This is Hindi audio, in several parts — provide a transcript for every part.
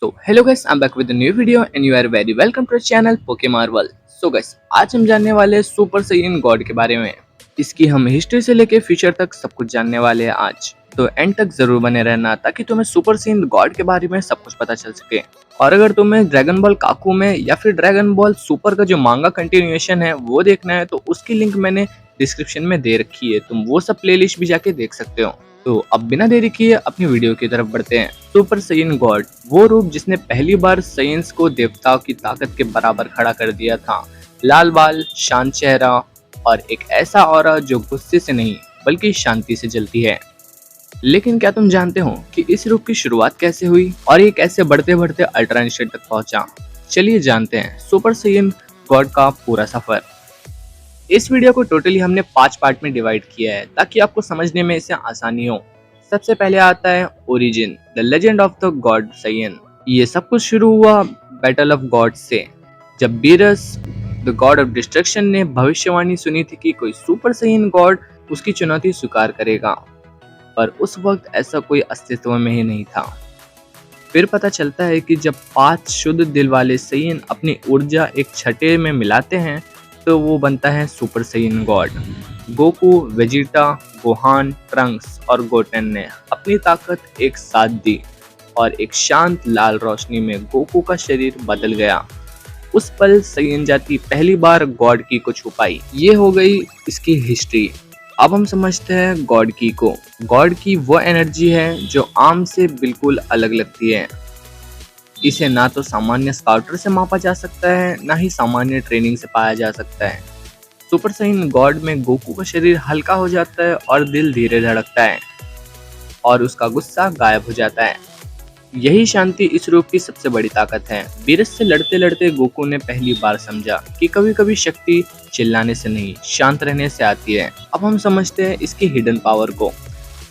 तो hello guys, I am back with a new video and you are very welcome to channel Pokemarvel. So guys, आज हम जानने वाले हैं सुपर सैयन गॉड के बारे में। इसकी हम हिस्ट्री से लेके फ्यूचर तक सब कुछ जानने वाले हैं आज। तो एंड तक जरूर बने रहना ताकि तुम्हें सुपर सैयन गॉड के बारे में सब कुछ पता चल सके। और अगर तुम्हें ड्रैगन बॉल काकू में या फिर ड्रैगन बॉल सुपर का जो मांगा कंटिन्यूएशन है वो देखना है तो उसकी लिंक मैंने डिस्क्रिप्शन में दे रखी है, तुम वो सब प्लेलिस्ट भी जाके देख सकते हो। तो अब बिना देरी किए अपनी वीडियो की तरफ बढ़ते हैं। सुपर सैयन गॉड वो रूप जिसने पहली बार साइंस को देवताओं की ताकत के बराबर खड़ा कर दिया था। लाल बाल, शांत चेहरा और एक ऐसा ऑरा जो गुस्से से नहीं बल्कि शांति से जलती है। लेकिन क्या तुम जानते हो कि इस रूप की शुरुआत कैसे हुई और ये कैसे बढ़ते बढ़ते अल्ट्रा इंस्टेंट तक पहुंचा? चलिए जानते हैं सुपर सैयन गॉड का पूरा सफर। इस वीडियो को टोटली हमने 5 पार्ट में डिवाइड किया है ताकि आपको समझने में इसे आसानी हो। सबसे पहले आता है origin, the legend of the God Saiyan. ये सब कुछ शुरू हुआ बैटल ऑफ गॉड से, जब Beerus the God of destruction ने भविष्यवाणी सुनी थी कि कोई सुपर सैयन गॉड उसकी चुनौती स्वीकार करेगा, पर उस वक्त ऐसा कोई अस्तित्व में ही नहीं था। फिर पता चलता है कि जब 5 शुद्ध दिल वाले सैयन अपनी ऊर्जा एक छठे में मिलाते हैं तो वो बनता है super Saiyan God. Goku, Vegeta, Gohan, Trunks और गोटेन ने अपनी ताकत एक साथ दी और एक शांत लाल रोशनी में गोकू का शरीर बदल गया। उस पल सैयन जाति पहली बार गॉड की को छुपाई। ये हो गई इसकी हिस्ट्री। अब हम समझते हैं गॉड की को। गॉड की वो एनर्जी है जो आम से बिल्कुल अलग लगती है। इसे ना तो सामान्य स्काउटर से मापा जा सकता है, ना ही सामान्य ट्रेनिंग से पाया जा सकता है। सुपर सैयन गॉड में गोकू का शरीर हल्का हो जाता है और दिल धीरे धड़कता है और उसका गुस्सा गायब हो जाता है। यही शांति इस रूप की सबसे बड़ी ताकत है। बीरस से लड़ते लड़ते गोकू ने पहली बार समझा कि कभी कभी शक्ति चिल्लाने से नहीं, शांत रहने से आती है। अब हम समझते हैं इसकी हिडन पावर को।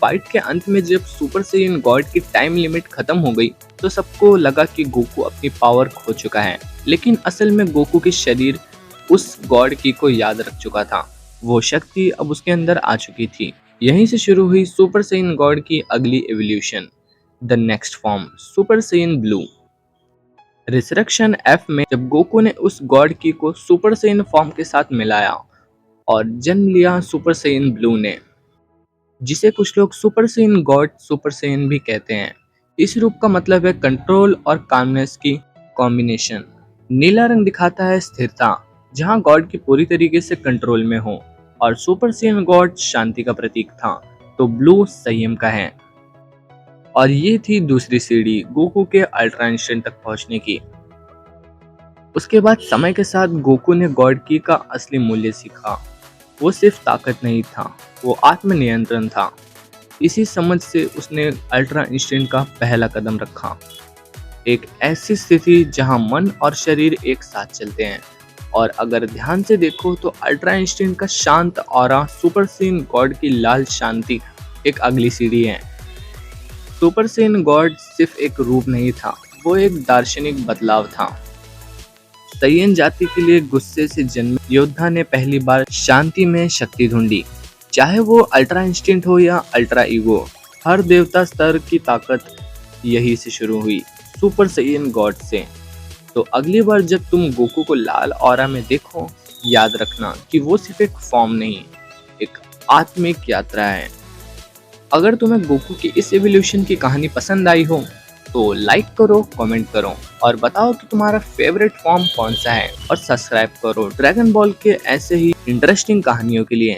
फाइट के अंत में जब सुपर सैयन गॉड की टाइम लिमिट खत्म हो गई तो सबको लगा कि गोकू अपनी पावर खो चुका है, लेकिन असल में गोकू की शरीर उस गॉड की को याद रख चुका था। वो शक्ति अब उसके अंदर आ चुकी थी। यहीं से शुरू हुई सुपर सैयन गॉड की अगली evolution, the next form super Saiyan blue. Resurrection F में जब गोकू ने उस गॉड की को सुपर सैयन फॉर्म के साथ मिलाया और जन्म लिया सुपर सैयन ब्लू ने, जिसे कुछ लोग super Saiyan God super Saiyan भी कहते हैं। इस रूप का मतलब है कंट्रोल और कामनेस की कॉम्बिनेशन। नीला रंग दिखाता है स्थिरता, जहां गॉड की पूरी तरीके से कंट्रोल में हो, और सुपर सैयन गॉड शांति का प्रतीक था, तो ब्लू संयम का है। और ये थी दूसरी सीढ़ी गोकू के अल्ट्रा इंस्टेंट तक पहुंचने की। उसके बाद समय के साथ गोकू ने गॉड की का असली मूल्य सीखा। वो सिर्फ ताकत नहीं था, वो आत्मनियंत्रण था। इसी समझ से उसने अल्ट्रा इंस्टेंट का पहला कदम रखा, एक ऐसी स्थिति जहां मन और शरीर एक साथ चलते हैं। और अगर ध्यान से देखो तो अल्ट्रा इंस्टेंट का शांत ऑरा सुपर सैयन गॉड की लाल शांति एक अगली सीढ़ी है। सुपर सैयन गॉड सिर्फ एक रूप नहीं था, वो एक दार्शनिक बदलाव था। सैयन जाति के लिए गुस्से से जन्मे योद्धा ने पहली बार शांति में शक्ति ढूंढी। चाहे वो अल्ट्रा इंस्टिंक्ट हो या अल्ट्रा ईगो, हर देवता स्तर की ताकत यही से शुरू हुई, सुपर सैयन गॉड से। तो अगली बार जब तुम गोकू को लाल ऑरा में देखो, याद रखना कि वो सिर्फ एक फॉर्म नहीं, एक आत्मिक यात्रा है। अगर तुम्हें गोकू की इस एवोल्यूशन की कहानी पसंद आई हो तो लाइक करो, कमेंट करो और बताओ कि तुम्हारा फेवरेट फॉर्म कौन सा है, और सब्सक्राइब करो ड्रैगन बॉल के ऐसे ही इंटरेस्टिंग कहानियों के लिए।